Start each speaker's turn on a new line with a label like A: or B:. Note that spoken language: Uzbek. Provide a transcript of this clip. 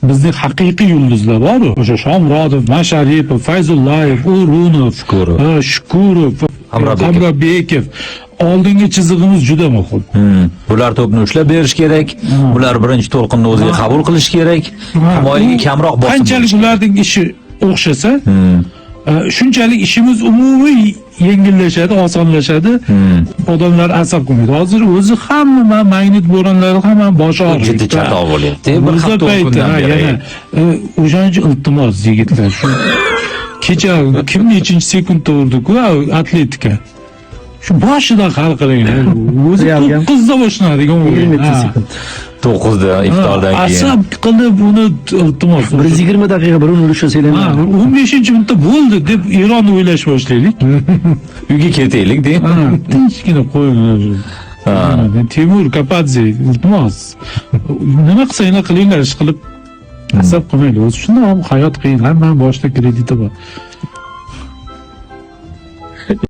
A: bizning haqiqiy yulduzlar bor-ku. O'sha Shomurodov, Masharipov, Fayzullayev, O'runov, Shukurov, Hamrobekov. Oldingi chizig'imiz juda muhim.
B: Bular to'pni ushlab berish kerak. Bular birinchi to'lqinni o'ziga qabul qilish kerak. Himoyaga kamroq bosim.
A: Qanchalik ularning ishi o'xshasa, shunchalik ishimiz umumiy yengillashadi, osonlashadi. Odamlar asab qilmaydi. Hozir o'zi hamma magnit bo'ronlari ham boshi og'riydi.
B: Jiddiy chatoq bo'lyapti. Bir hafta
A: yana o'shancha iltimos yigitlar shu kecha kim nechinchi sekundda urdi-ku Atletika. Shu boshidan hal qiling. O'zi 9da boshlanadigan o'yin.
B: 9da iftordan keyin.
A: Asab qilib uni iltimos.
C: 120 daqiqa bir urishasizlar.
A: 15-minutda bo'ldi deb Eronni o'ylash boshlaylik.
B: Uyga ketaylik deb.
A: Tinchgina qo'ying. Timur Kapadze iltimos. Nima qilsanglar qilinglar, ish qilib asab qilmaydi. O'zi shunday hayot qiyin. Hamma boshida krediti bor.